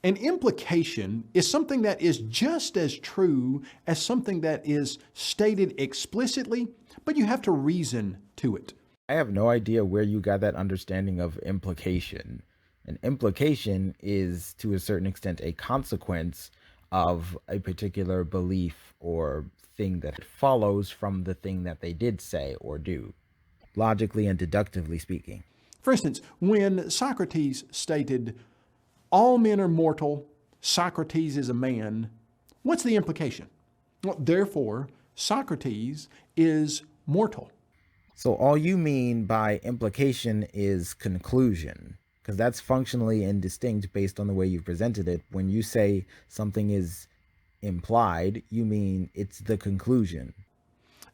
An implication is something that is just as true as something that is stated explicitly, but you have to reason to it. I have no idea where you got that understanding of implication. An implication is, to a certain extent, a consequence of a particular belief or thing that follows from the thing that they did say or do, logically and deductively speaking. For instance, when Socrates stated, all men are mortal, Socrates is a man, what's the implication? Well, therefore, Socrates is mortal. So all you mean by implication is conclusion, because that's functionally indistinct based on the way you've presented it. When you say something is implied, you mean it's the conclusion.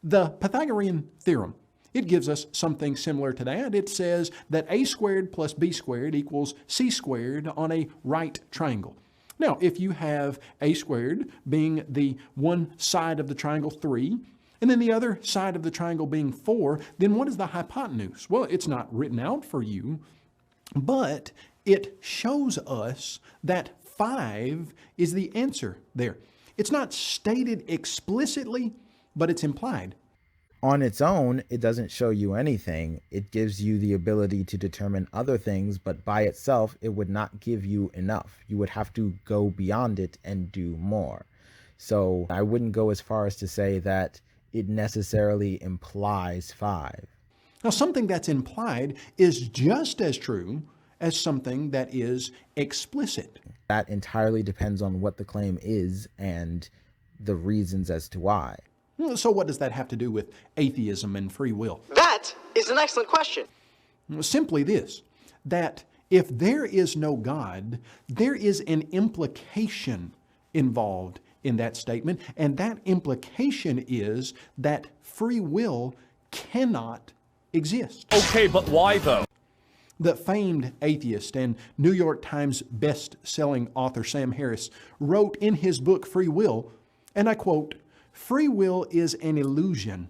The Pythagorean theorem, it gives us something similar to that. It says that a squared plus b squared equals c squared on a right triangle. Now, if you have a squared being the one side of the triangle 3, and then the other side of the triangle being 4, then what is the hypotenuse? Well, it's not written out for you, but it shows us that 5 is the answer there. It's not stated explicitly, but it's implied. On its own, it doesn't show you anything. It gives you the ability to determine other things, but by itself, it would not give you enough. You would have to go beyond it and do more. So I wouldn't go as far as to say that it necessarily implies 5. Now, something that's implied is just as true as something that is explicit. That entirely depends on what the claim is and the reasons as to why. So what does that have to do with atheism and free will? That is an excellent question. Simply this, that if there is no God, there is an implication involved in that statement, and that implication is that free will cannot exist. Okay, but why though? The famed atheist and New York Times best-selling author Sam Harris wrote in his book Free Will, and I quote, "Free will is an illusion.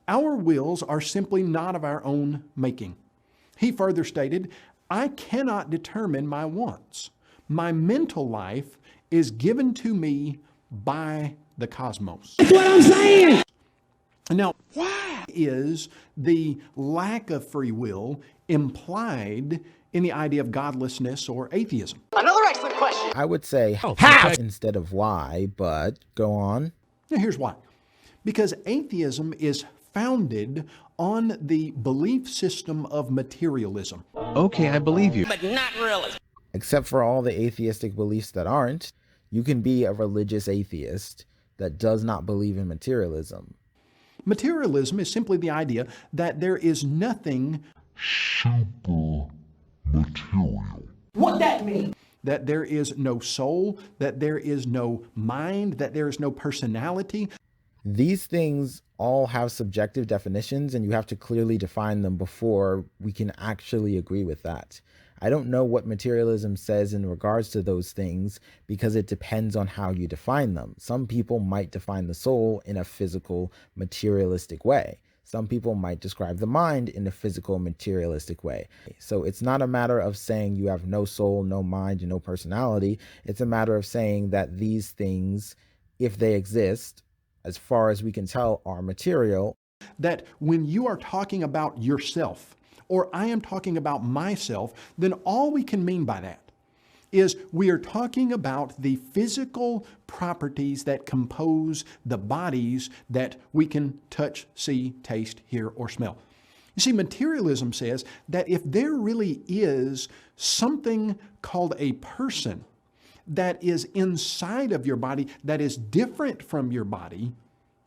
Our wills are simply not of our own making." He further stated, "I cannot determine my wants. My mental life is given to me by the cosmos." That's what I'm saying. Now, why is the lack of free will implied in the idea of godlessness or atheism? Another excellent question. I would say How? instead of why, but go on. Now, here's why. Because atheism is founded on the belief system of materialism. Okay, I believe you. But not really. Except for all the atheistic beliefs that aren't, you can be a religious atheist that does not believe in materialism. Materialism is simply the idea that there is nothing super material. What that mean? that there is no soul, that there is no mind, that there is no personality. These things all have subjective definitions, and you have to clearly define them before we can actually agree with that. I don't know what materialism says in regards to those things because it depends on how you define them. Some people might define the soul in a physical, materialistic way. Some people might describe the mind in a physical, materialistic way. So it's not a matter of saying you have no soul, no mind, and no personality. It's a matter of saying that these things, if they exist, as far as we can tell, are material. That when you are talking about yourself, or I am talking about myself, then all we can mean by that is we are talking about the physical properties that compose the bodies that we can touch, see, taste, hear, or smell. You see, materialism says that if there really is something called a person that is inside of your body that is different from your body,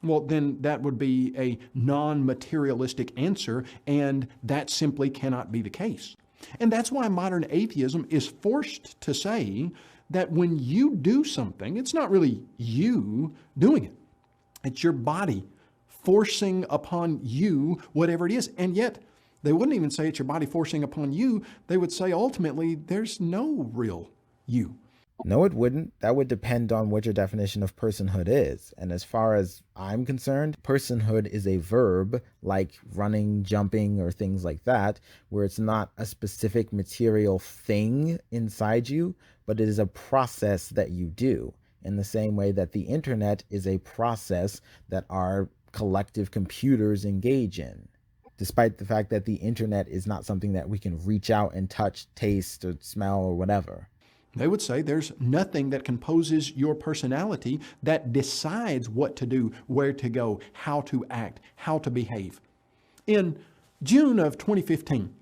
well, then that would be a non-materialistic answer, and that simply cannot be the case. And that's why modern atheism is forced to say that when you do something, it's not really you doing it. It's your body forcing upon you whatever it is. And yet, they wouldn't even say it's your body forcing upon you. They would say ultimately, there's no real you. No, it wouldn't. That would depend on what your definition of personhood is. And as far as I'm concerned, personhood is a verb like running, jumping, or things like that, where it's not a specific material thing inside you, but it is a process that you do, in the same way that the internet is a process that our collective computers engage in, despite the fact that the internet is not something that we can reach out and touch, taste, or smell, or whatever. They would say there's nothing that composes your personality that decides what to do, where to go, how to act, how to behave. In June of 2015,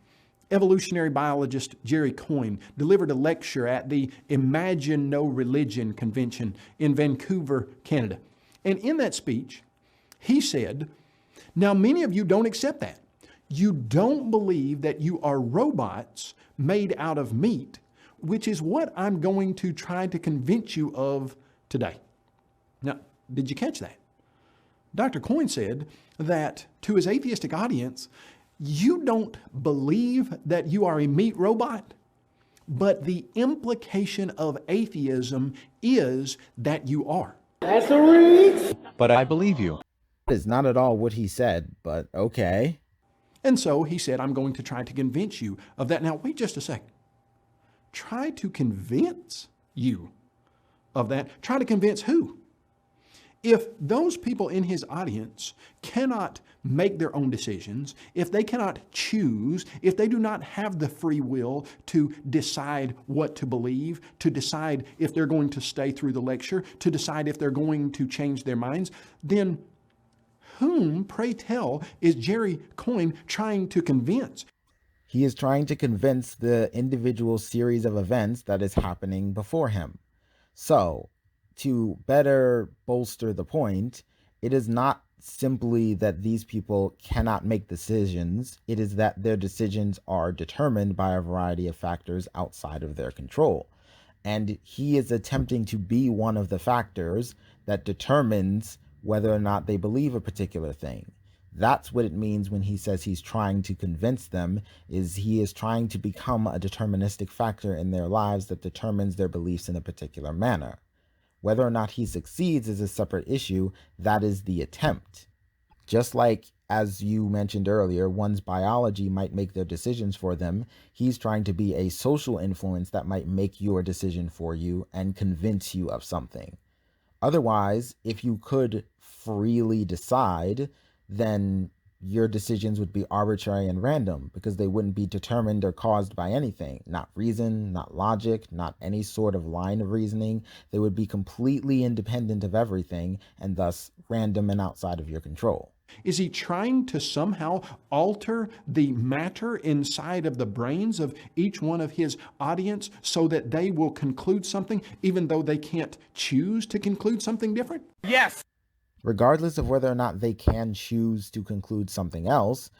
evolutionary biologist Jerry Coyne delivered a lecture at the Imagine No Religion convention in Vancouver, Canada. And in that speech, he said, "Now many of you don't accept that. You don't believe that you are robots made out of meat, which is what I'm going to try to convince you of today." Now, did you catch that? Dr. Coyne said that to his atheistic audience, you don't believe that you are a meat robot, but the implication of atheism is that you are. That's a reach. But I believe you. That is not at all what he said, but okay. And so he said, I'm going to try to convince you of that. Now, wait just a second. Try to convince you of that. Try to convince who? If those people in his audience cannot make their own decisions, if they cannot choose, if they do not have the free will to decide what to believe, to decide if they're going to stay through the lecture, to decide if they're going to change their minds, then whom, pray tell, is Jerry Coyne trying to convince? He is trying to convince the individual series of events that is happening before him. So, to better bolster the point, it is not simply that these people cannot make decisions. It is that their decisions are determined by a variety of factors outside of their control. And he is attempting to be one of the factors that determines whether or not they believe a particular thing. That's what it means when he says he's trying to convince them, is he is trying to become a deterministic factor in their lives that determines their beliefs in a particular manner. Whether or not he succeeds is a separate issue. That is the attempt. Just like, as you mentioned earlier, one's biology might make their decisions for them, he's trying to be a social influence that might make your decision for you and convince you of something. Otherwise, if you could freely decide, then your decisions would be arbitrary and random because they wouldn't be determined or caused by anything, not reason, not logic, not any sort of line of reasoning. They would be completely independent of everything and thus random and outside of your control. Is he trying to somehow alter the matter inside of the brains of each one of his audience so that they will conclude something even though they can't choose to conclude something different? Yes. Regardless of whether or not they can choose to conclude something else,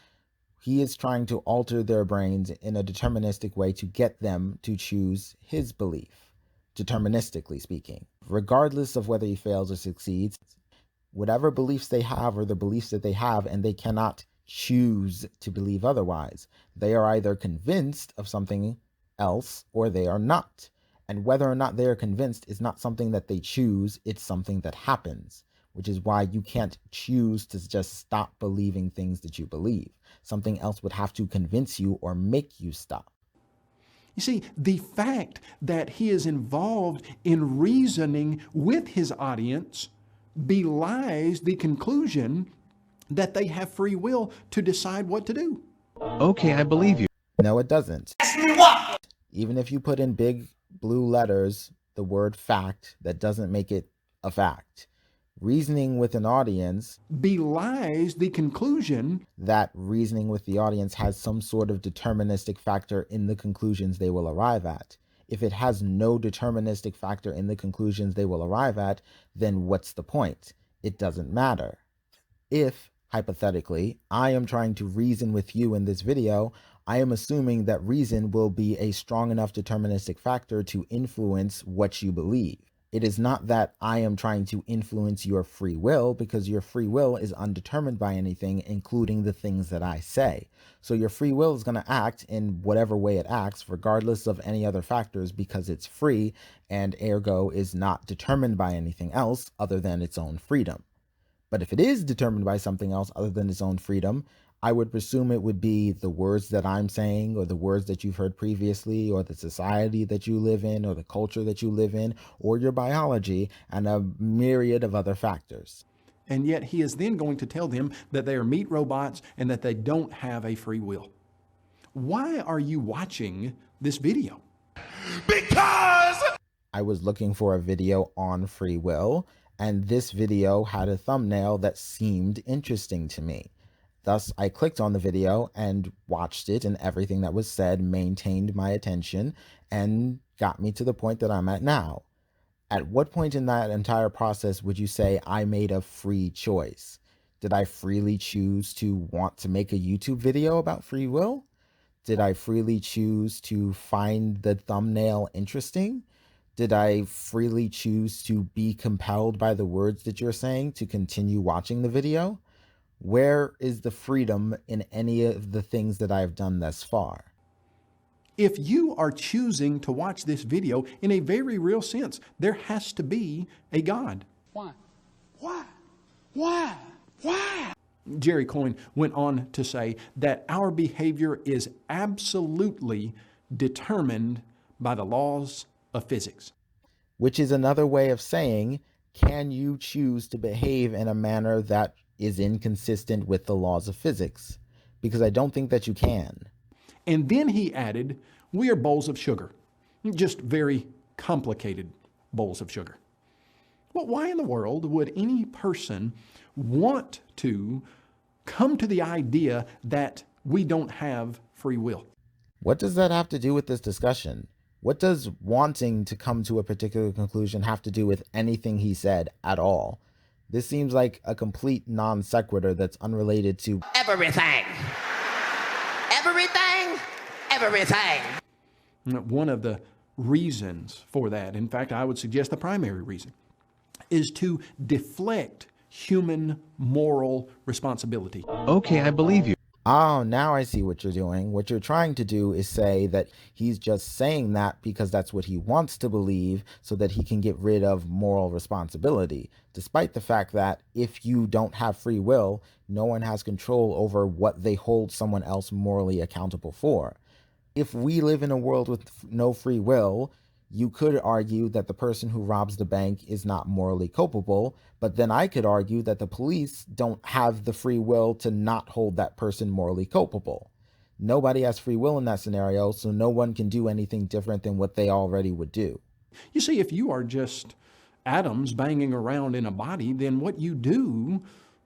he is trying to alter their brains in a deterministic way to get them to choose his belief, deterministically speaking. Regardless of whether he fails or succeeds, whatever beliefs they have are the beliefs that they have, and they cannot choose to believe otherwise. They are either convinced of something else or they are not. And whether or not they are convinced is not something that they choose, it's something that happens. Which is why you can't choose to just stop believing things that you believe. Something else would have to convince you or make you stop. You see, the fact that he is involved in reasoning with his audience belies the conclusion that they have free will to decide what to do. Okay, I believe you. No, it doesn't. Even if you put in big blue letters the word fact, that doesn't make it a fact. Reasoning with an audience belies the conclusion that reasoning with the audience has some sort of deterministic factor in the conclusions they will arrive at. If it has no deterministic factor in the conclusions they will arrive at, then what's the point? It doesn't matter. If, hypothetically, I am trying to reason with you in this video, I am assuming that reason will be a strong enough deterministic factor to influence what you believe. It is not that I am trying to influence your free will, because your free will is undetermined by anything, including the things that I say. So your free will is going to act in whatever way it acts, regardless of any other factors, because it's free and ergo is not determined by anything else other than its own freedom. But if it is determined by something else other than its own freedom, I would presume it would be the words that I'm saying, or the words that you've heard previously, or the society that you live in, or the culture that you live in, or your biology, and a myriad of other factors. And yet he is then going to tell them that they are meat robots and that they don't have a free will. Why are you watching this video? Because I was looking for a video on free will, and this video had a thumbnail that seemed interesting to me. Thus, I clicked on the video and watched it, and everything that was said maintained my attention and got me to the point that I'm at now. At what point in that entire process would you say I made a free choice? Did I freely choose to want to make a YouTube video about free will? Did I freely choose to find the thumbnail interesting? Did I freely choose to be compelled by the words that you're saying to continue watching the video? Where is the freedom in any of the things that I've done thus far? If you are choosing to watch this video, in a very real sense, there has to be a God. Why? Why? Why? Why? Jerry Coyne went on to say that our behavior is absolutely determined by the laws of physics. Which is another way of saying, can you choose to behave in a manner that is inconsistent with the laws of physics? Because I don't think that you can. And then he added, we are bowls of sugar, just very complicated bowls of sugar. Well, why in the world would any person want to come to the idea that we don't have free will? What does that have to do with this discussion? What does wanting to come to a particular conclusion have to do with anything he said at all? This seems like a complete non sequitur that's unrelated to everything. Everything. Everything. One of the reasons for that, in fact, I would suggest the primary reason, is to deflect human moral responsibility. Okay, I believe you. Oh, now I see what you're doing. What you're trying to do is say that he's just saying that because that's what he wants to believe so that he can get rid of moral responsibility, despite the fact that if you don't have free will, no one has control over what they hold someone else morally accountable for. If we live in a world with no free will, you could argue that the person who robs the bank is not morally culpable, but then I could argue that the police don't have the free will to not hold that person morally culpable. Nobody has free will in that scenario, so no one can do anything different than what they already would do. You see, if you are just atoms banging around in a body, then what you do,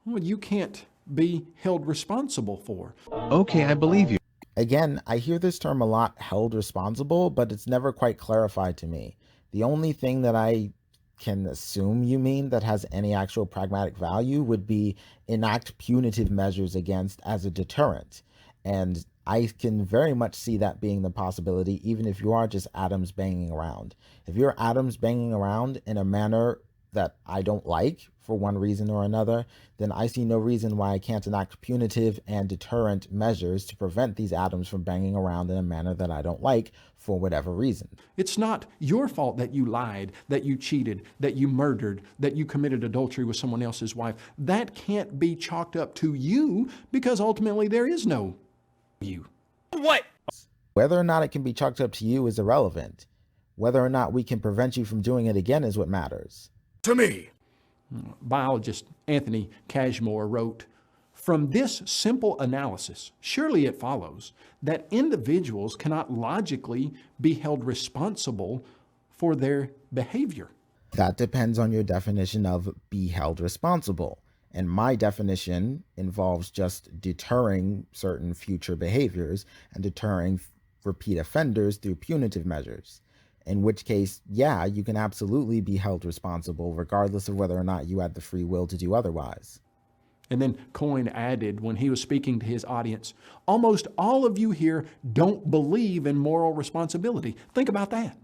well, you can't be held responsible for. Okay, I believe you. Again, I hear this term a lot, held responsible, but it's never quite clarified to me. The only thing that I can assume you mean that has any actual pragmatic value would be enact punitive measures against as a deterrent. And I can very much see that being the possibility, even if you are just atoms banging around. If you're atoms banging around in a manner that I don't like for one reason or another, then I see no reason why I can't enact punitive and deterrent measures to prevent these atoms from banging around in a manner that I don't like for whatever reason. It's not your fault that you lied, that you cheated, that you murdered, that you committed adultery with someone else's wife. That can't be chalked up to you because ultimately there is no you. What? Whether or not it can be chalked up to you is irrelevant. Whether or not we can prevent you from doing it again is what matters. to me. Biologist Anthony Cashmore wrote, "From this simple analysis, surely it follows that individuals cannot logically be held responsible for their behavior." That depends on your definition of be held responsible. And my definition involves just deterring certain future behaviors and deterring repeat offenders through punitive measures. In which case, yeah, you can absolutely be held responsible regardless of whether or not you had the free will to do otherwise. And then Coyne added when he was speaking to his audience, "Almost all of you here don't believe in moral responsibility." Think about that.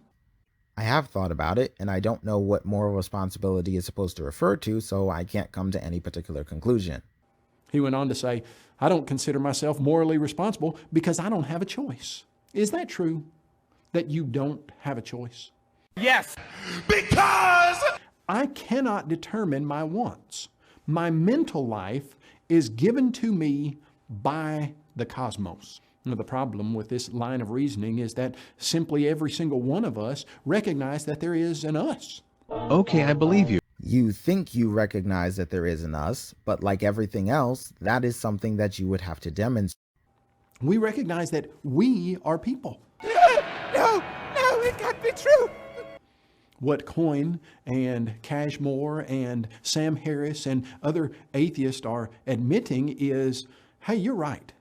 I have thought about it, and I don't know what moral responsibility is supposed to refer to, so I can't come to any particular conclusion. He went on to say, "I don't consider myself morally responsible because I don't have a choice." Is that true? That you don't have a choice? Yes. Because I cannot determine my wants. My mental life is given to me by the cosmos. Now, the problem with this line of reasoning is that simply every single one of us recognize that there is an us. Okay, I believe you. You think you recognize that there is an us, but like everything else, that is something that you would have to demonstrate. We recognize that we are people. No, it can't be true. What Coyne and Cashmore and Sam Harris and other atheists are admitting is, hey, you're right.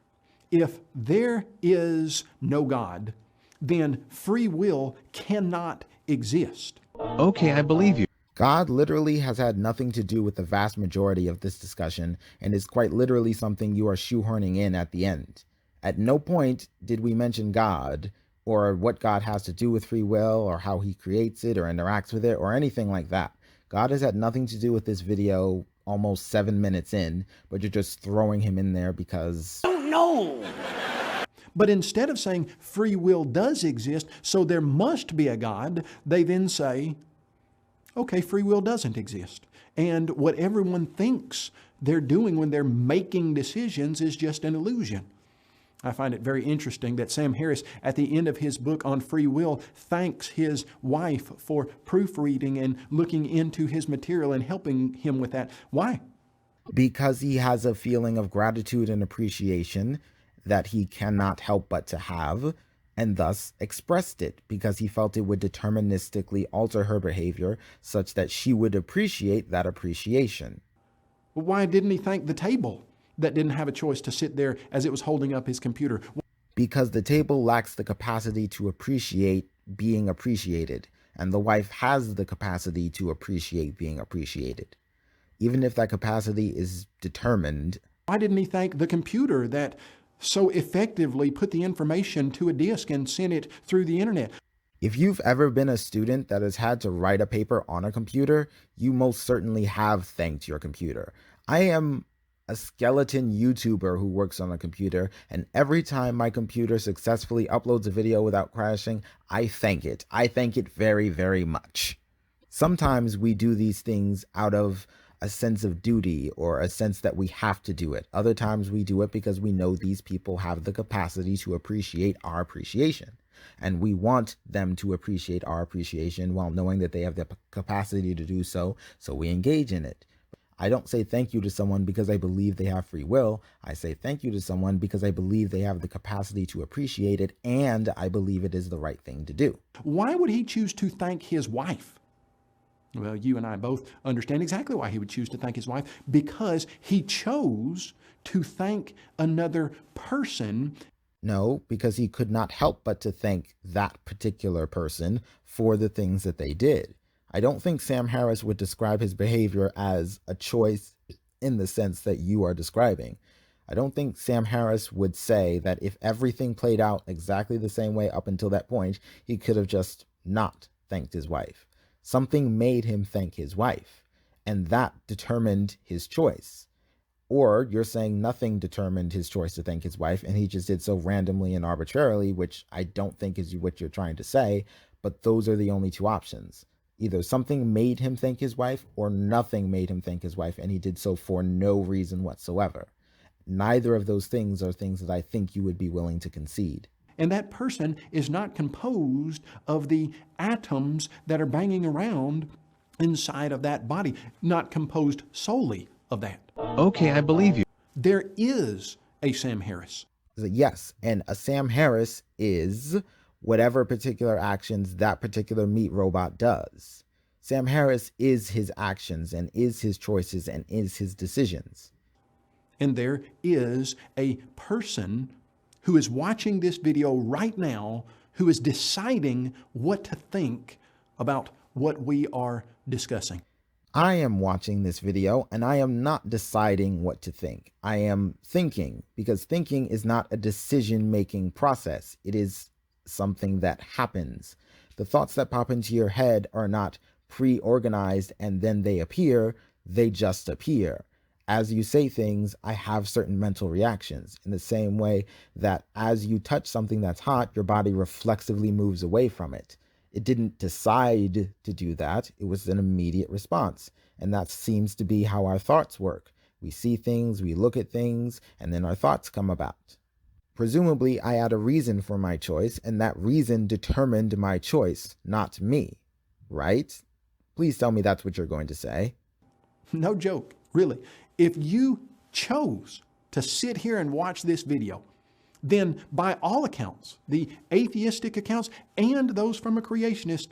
If there is no God, then free will cannot exist. Okay, I believe you. God literally has had nothing to do with the vast majority of this discussion and is quite literally something you are shoehorning in at the end. At no point did we mention God or what God has to do with free will or how he creates it or interacts with it or anything like that. God has had nothing to do with this video almost 7 minutes in, but you're just throwing him in there because... But instead of saying free will does exist, so there must be a God, they then say, okay, free will doesn't exist. And what everyone thinks they're doing when they're making decisions is just an illusion. I find it very interesting that Sam Harris, at the end of his book on free will, thanks his wife for proofreading and looking into his material and helping him with that. Why? Because he has a feeling of gratitude and appreciation that he cannot help but to have, and thus expressed it because he felt it would deterministically alter her behavior such that she would appreciate that appreciation. Well, why didn't he thank the table that didn't have a choice to sit there as it was holding up his computer? Because the table lacks the capacity to appreciate being appreciated, and the wife has the capacity to appreciate being appreciated. Even if that capacity is determined. Why didn't he thank the computer that so effectively put the information to a disk and sent it through the internet? If you've ever been a student that has had to write a paper on a computer, you most certainly have thanked your computer. I am a skeleton YouTuber who works on a computer, and every time my computer successfully uploads a video without crashing, I thank it. I thank it very, very much. Sometimes we do these things out of a sense of duty or a sense that we have to do it. Other times we do it because we know these people have the capacity to appreciate our appreciation. And we want them to appreciate our appreciation while knowing that they have the capacity to do so, so we engage in it. I don't say thank you to someone because I believe they have free will. I say thank you to someone because I believe they have the capacity to appreciate it, and I believe it is the right thing to do. Why would he choose to thank his wife? Well, you and I both understand exactly why he would choose to thank his wife, because he chose to thank another person. No, because he could not help but to thank that particular person for the things that they did. I don't think Sam Harris would describe his behavior as a choice in the sense that you are describing. I don't think Sam Harris would say that if everything played out exactly the same way up until that point, he could have just not thanked his wife. Something made him thank his wife, and that determined his choice. Or you're saying nothing determined his choice to thank his wife, and he just did so randomly and arbitrarily, which I don't think is what you're trying to say, but those are the only two options. Either something made him thank his wife, or nothing made him thank his wife, and he did so for no reason whatsoever. Neither of those things are things that I think you would be willing to concede. And that person is not composed of the atoms that are banging around inside of that body, not composed solely of that. Okay, I believe you. There is a Sam Harris. Yes, and a Sam Harris is whatever particular actions that particular meat robot does. Sam Harris is his actions and is his choices and is his decisions. And there is a person who is watching this video right now who is deciding what to think about what we are discussing. I am watching this video and I am not deciding what to think. I am thinking, because thinking is not a decision-making process. It is something that happens. The thoughts that pop into your head are not pre-organized and then they appear, they just appear. As you say things, I have certain mental reactions in the same way that as you touch something that's hot, your body reflexively moves away from it. It didn't decide to do that. It was an immediate response. And that seems to be how our thoughts work. We see things, we look at things, and then our thoughts come about. Presumably, I had a reason for my choice, and that reason determined my choice, not me. Right? Please tell me that's what you're going to say. No joke, really. If you chose to sit here and watch this video, then by all accounts, the atheistic accounts and those from a creationist,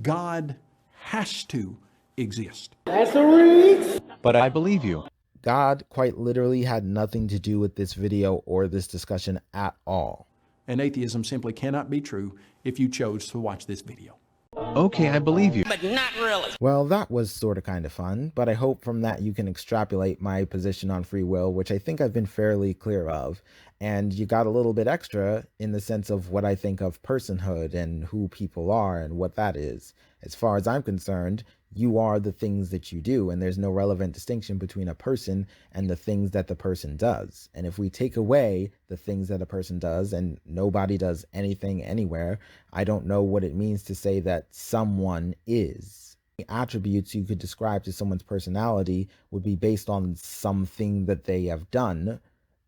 God has to exist. But I believe you. God quite literally had nothing to do with this video or this discussion at all. And atheism simply cannot be true if you chose to watch this video. Okay, I believe you. But not really. Well, that was sort of kind of fun, but I hope from that you can extrapolate my position on free will, which I think I've been fairly clear of. And you got a little bit extra in the sense of what I think of personhood and who people are and what that is. As far as I'm concerned, you are the things that you do, and there's no relevant distinction between a person and the things that the person does. And if we take away the things that a person does and nobody does anything anywhere, I don't know what it means to say that someone is. The attributes you could describe to someone's personality would be based on something that they have done,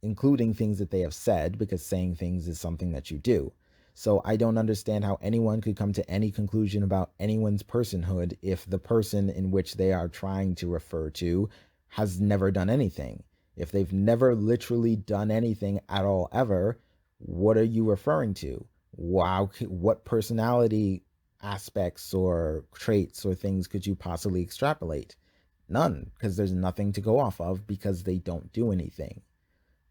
including things that they have said, because saying things is something that you do. So I don't understand how anyone could come to any conclusion about anyone's personhood if the person in which they are trying to refer to has never done anything. If they've never literally done anything at all ever, what are you referring to? Wow, what personality aspects or traits or things could you possibly extrapolate? None, because there's nothing to go off of because they don't do anything.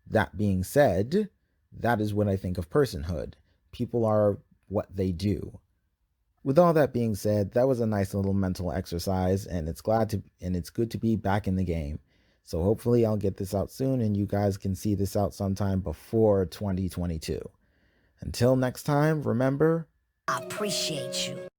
That being said, that is what I think of personhood. People are what they do. With all that being said, that was a nice little mental exercise, and it's good to be back in the game. So hopefully I'll get this out soon and you guys can see this out sometime before 2022. Until next time, remember, I appreciate you.